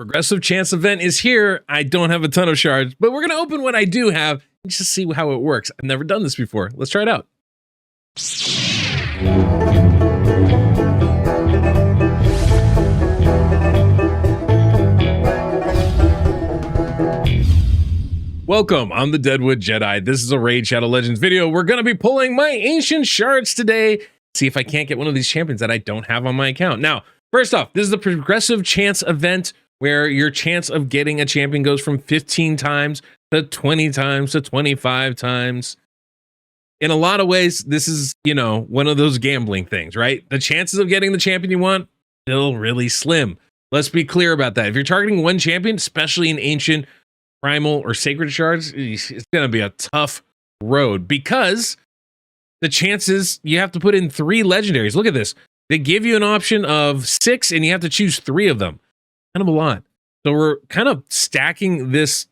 Progressive Chance event is here. I don't have a ton of shards, but we're going to open what I do have and just see how it works. I've never done this before. Let's try it out. Welcome, I'm the Deadwoodjedi. This is a Raid Shadow Legends video. We're going to be pulling my ancient shards today. See if I can't get one of these champions that I don't have on my account. Now, first off, this is the Progressive Chance event where your chance of getting a champion goes from 15 times to 20 times to 25 times. In a lot of ways, this is, one of those gambling things, right? The chances of getting the champion you want, still really slim. Let's be clear about that. If you're targeting one champion, especially in ancient, primal, or sacred shards, it's going to be a tough road because the chances, you have to put in 3 legendaries. Look at this. They give you an option of 6 and you have to choose 3 of them. Kind of a lot. So we're kind of stacking this,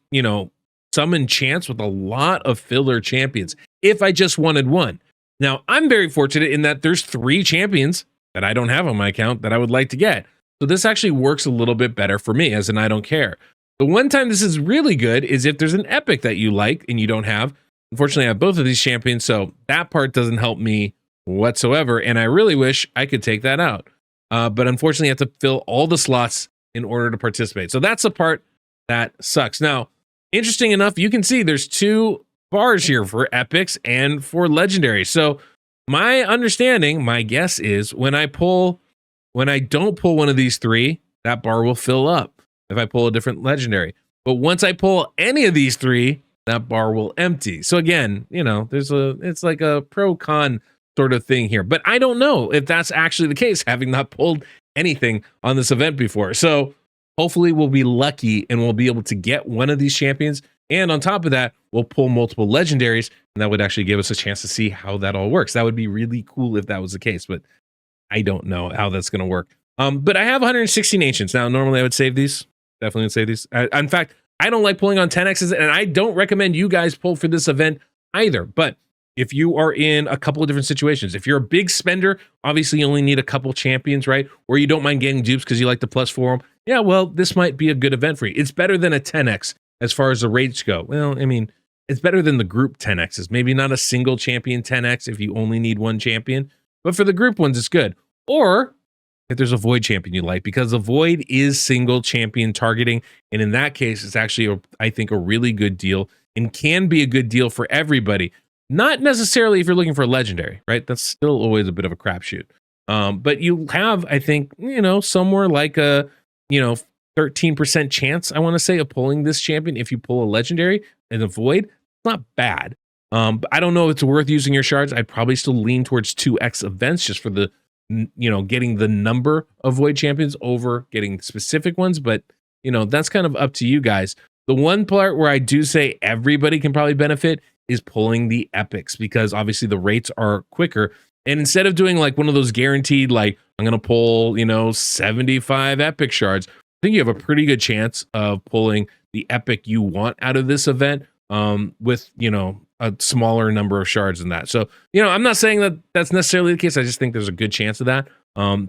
summon chance with a lot of filler champions if I just wanted one. Now, I'm very fortunate in that there's 3 champions that I don't have on my account that I would like to get. So this actually works a little bit better for me, as in I don't care. The one time this is really good is if there's an epic that you like and you don't have. Unfortunately, I have both of these champions, so that part doesn't help me whatsoever, and I really wish I could take that out. But unfortunately, you have to fill all the slots in order to participate. So that's the part that sucks. Now, interesting enough, you can see there's 2 bars here for epics and for legendary. So my understanding, my guess is when I don't pull one of these 3, that bar will fill up if I pull a different legendary. But once I pull any of these 3, that bar will empty. So again, it's like a pro-con sort of thing here. But I don't know if that's actually the case, having not pulled anything on this event before. So hopefully we'll be lucky and we'll be able to get one of these champions. And on top of that, we'll pull multiple legendaries, and that would actually give us a chance to see how that all works. That would be really cool if that was the case, but I don't know how that's going to work. But I have 116 ancients. Now, normally I would save these. Definitely would save these. In fact, I don't like pulling on 10Xs, and I don't recommend you guys pull for this event either. But if you are in a couple of different situations, if you're a big spender, obviously you only need a couple champions, right? Or you don't mind getting dupes because you like the +4 them. Yeah, well, this might be a good event for you. It's better than a 10X as far as the rates go. Well, I mean, it's better than the group 10Xs. Maybe not a single champion 10X if you only need one champion. But for the group ones, it's good. Or if there's a void champion you like, because the void is single champion targeting. And in that case, it's actually, I think, a really good deal and can be a good deal for everybody. Not necessarily if you're looking for a legendary, right? That's still always a bit of a crapshoot. But you have, I think, somewhere like a, 13% chance, I want to say, of pulling this champion if you pull a legendary and a void. It's not bad. But I don't know if it's worth using your shards. I'd probably still lean towards 2X events just for the, getting the number of void champions over getting specific ones. But, that's kind of up to you guys. The one part where I do say everybody can probably benefit is pulling the epics, because obviously the rates are quicker. And instead of doing like one of those guaranteed, like I'm going to pull, 75 epic shards, I think you have a pretty good chance of pulling the epic you want out of this event with, a smaller number of shards than that. So, I'm not saying that that's necessarily the case. I just think there's a good chance of that.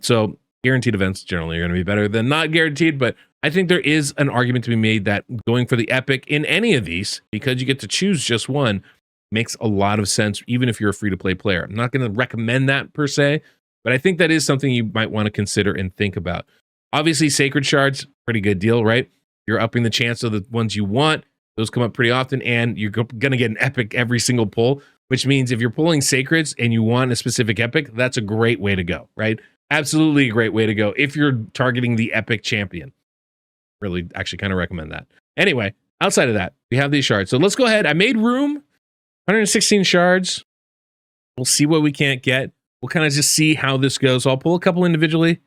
So guaranteed events generally are going to be better than not guaranteed, but I think there is an argument to be made that going for the epic in any of these, because you get to choose just one, makes a lot of sense, even if you're a free-to-play player. I'm not going to recommend that per se, but I think that is something you might want to consider and think about. Obviously, sacred shards, pretty good deal, right? You're upping the chance of the ones you want. Those come up pretty often, and you're going to get an epic every single pull, which means if you're pulling sacreds and you want a specific epic, that's a great way to go, right? Absolutely a great way to go if you're targeting the epic champion. Really, actually kind of recommend that. Anyway, outside of that, we have these shards. So let's go ahead. I made room, 116 shards. We'll see what we can't get. We'll kind of just see how this goes. So I'll pull a couple individually,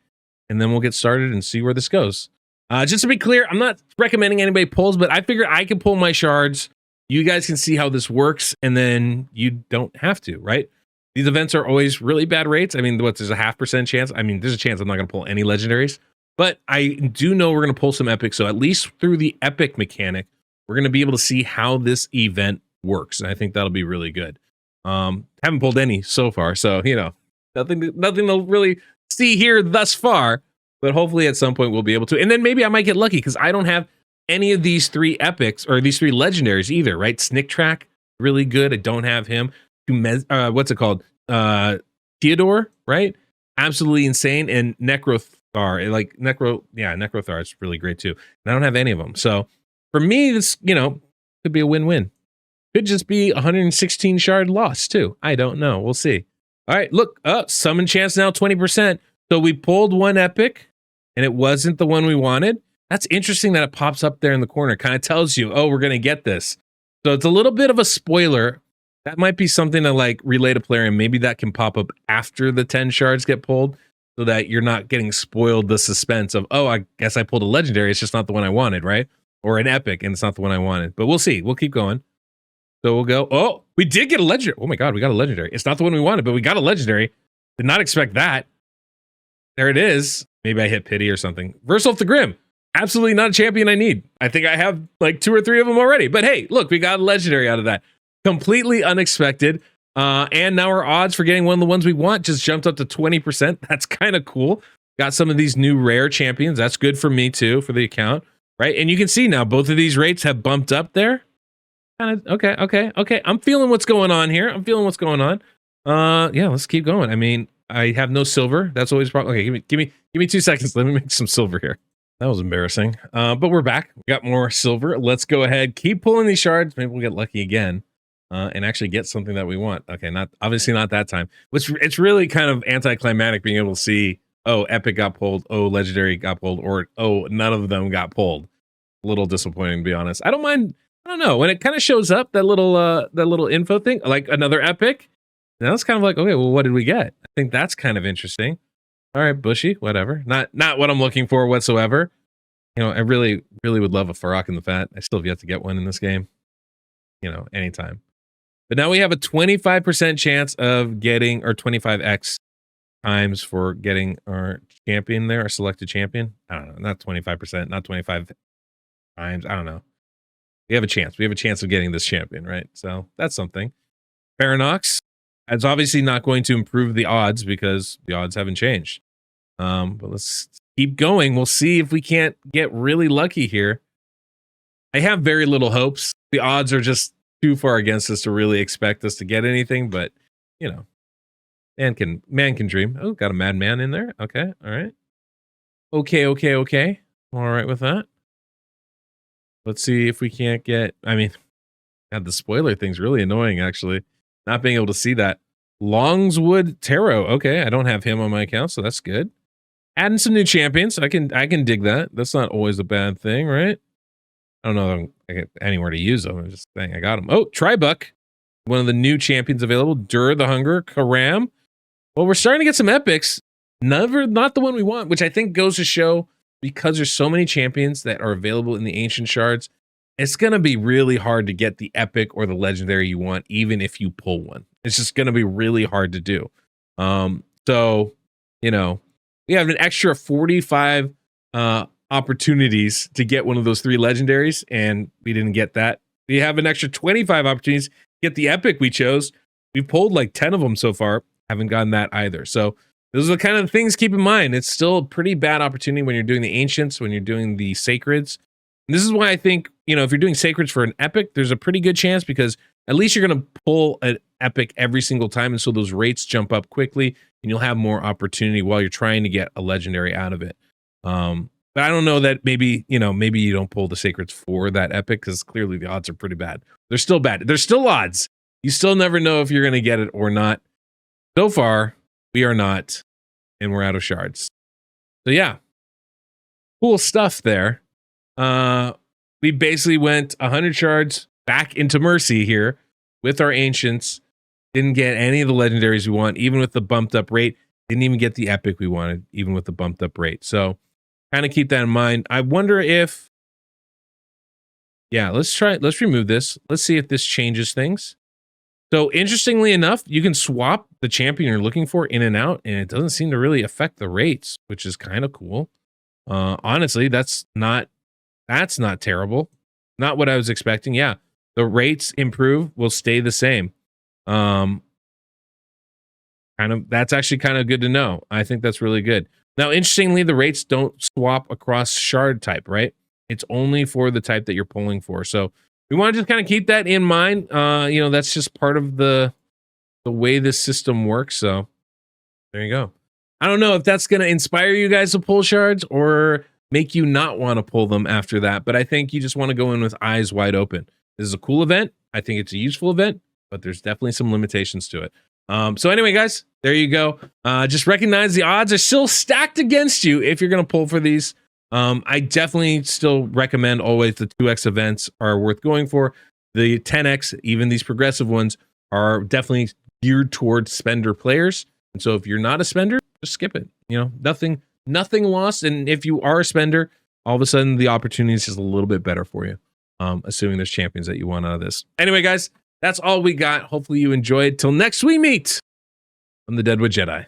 and then we'll get started and see where this goes. Just to be clear, I'm not recommending anybody pulls, but I figured I can pull my shards. You guys can see how this works, and then you don't have to, right? These events are always really bad rates. I mean, there's a 0.5% chance. I mean, there's a chance I'm not going to pull any legendaries, but I do know we're going to pull some epics. So at least through the epic mechanic, we're going to be able to see how this event works. And I think that'll be really good. Haven't pulled any so far. So, nothing to really see here thus far. but hopefully at some point we'll be able to. And then maybe I might get lucky because I don't have any of these 3 epics or these 3 legendaries either, right? Snick Track, really good. I don't have him. What's it called? Theodore, right? Absolutely insane. And Necrothar, like Necrothar is really great too. And I don't have any of them. So for me, this, could be a win-win. Could just be 116 shard loss too. I don't know. We'll see. All right, look, summon chance now 20%. So we pulled 1 epic and it wasn't the one we wanted. That's interesting that it pops up there in the corner. Kind of tells you, oh, we're going to get this. So it's a little bit of a spoiler. That might be something to like relay to player, and maybe that can pop up after the 10 shards get pulled so that you're not getting spoiled the suspense of, oh, I guess I pulled a legendary. It's just not the one I wanted, right? Or an epic and it's not the one I wanted. But we'll see. We'll keep going. So we'll go, oh, we did get a legendary. Oh my God, we got a legendary. It's not the one we wanted, but we got a legendary. Did not expect that. There it is. Maybe I hit pity or something. Versal the Grim. Absolutely not a champion I need. I think I have like 2 or 3 of them already. But hey, look, we got a legendary out of that. Completely unexpected. And now our odds for getting one of the ones we want just jumped up to 20%. That's kind of cool. Got some of these new rare champions. That's good for me too, for the account. Right? And you can see now both of these rates have bumped up there. Okay. I'm feeling what's going on here. Yeah, let's keep going. I mean, I have no silver. That's always a problem. Okay, give me 2 seconds. Let me make some silver here. That was embarrassing. But we're back. We got more silver. Let's go ahead. Keep pulling these shards. Maybe we'll get lucky again. And actually get something that we want. Okay, obviously not that time. It's really kind of anticlimactic being able to see, oh, epic got pulled, oh, legendary got pulled, or oh, none of them got pulled. A little disappointing, to be honest. I don't mind. I don't know when it kind of shows up that little info thing, like another epic. Now it's kind of like, okay, well, what did we get? I think that's kind of interesting. All right, bushy, whatever. Not what I'm looking for whatsoever. I really would love a Farrak in the Fat. I still have yet to get one in this game. Anytime. But now we have a 25% chance of getting, or 25x times for getting our champion there, our selected champion. I don't know, not 25%, not 25 times. I don't know. We have a chance. We have a chance of getting this champion, right? So that's something. Paradox. It's obviously not going to improve the odds because the odds haven't changed. But let's keep going. We'll see if we can't get really lucky here. I have very little hopes. The odds are just too far against us to really expect us to get anything, but man can dream. Oh, got a madman in there. Okay, all right. Okay. All right with that. Let's see if we can't get. I mean, God, the spoiler thing's really annoying. Actually, not being able to see that. Longswood Tarot. Okay, I don't have him on my account, so that's good. Adding some new champions. I can dig that. That's not always a bad thing, right? I don't know if I get anywhere to use them. I'm just saying I got them. Oh, Tribuck, one of the new champions available. Dur the Hunger, Karam. Well, we're starting to get some epics. Not the one we want, which I think goes to show because there's so many champions that are available in the Ancient Shards, it's going to be really hard to get the epic or the legendary you want, even if you pull one. It's just going to be really hard to do. So, we have an extra 45 opportunities to get one of those 3 legendaries, and we didn't get that. We have an extra 25 opportunities to get the epic we chose. We've pulled like 10 of them so far. Haven't gotten that either. So those are the kind of things to keep in mind. It's still a pretty bad opportunity when you're doing the Ancients, when you're doing the Sacreds. And this is why I think, if you're doing Sacreds for an epic, there's a pretty good chance because at least you're going to pull an epic every single time. And so those rates jump up quickly and you'll have more opportunity while you're trying to get a legendary out of it. But I don't know that maybe you don't pull the Sacreds for that epic because clearly the odds are pretty bad. They're still bad. There's still odds. You still never know if you're going to get it or not. So far, we are not, and we're out of shards. So yeah, cool stuff there. We basically went 100 shards back into Mercy here with our Ancients. Didn't get any of the legendaries we want, even with the bumped up rate. Didn't even get the epic we wanted, even with the bumped up rate. So kind of keep that in mind. I wonder if, let's remove this. Let's see if this changes things. So interestingly enough, you can swap the champion you're looking for in and out, and it doesn't seem to really affect the rates, which is kind of cool. Honestly, that's not terrible. Not what I was expecting. Yeah, the rates improve, will stay the same. That's actually kind of good to know. I think that's really good. Now, interestingly, the rates don't swap across shard type, right? It's only for the type that you're pulling for. So we want to just kind of keep that in mind. You know, that's just part of the way this system works. So there you go. I don't know if that's going to inspire you guys to pull shards or make you not want to pull them after that. But I think you just want to go in with eyes wide open. This is a cool event. I think it's a useful event, but there's definitely some limitations to it. So anyway, guys, there you go. Just recognize the odds are still stacked against you if you're going to pull for these. I definitely still recommend always the 2x events are worth going for. The 10x, even these progressive ones, are definitely geared towards spender players. And so if you're not a spender, just skip it. You know, nothing lost. And if you are a spender, all of a sudden the opportunity is just a little bit better for you. Assuming there's champions that you want out of this. Anyway, guys, that's all we got. Hopefully you enjoyed. Till next we meet on the Deadwood Jedi.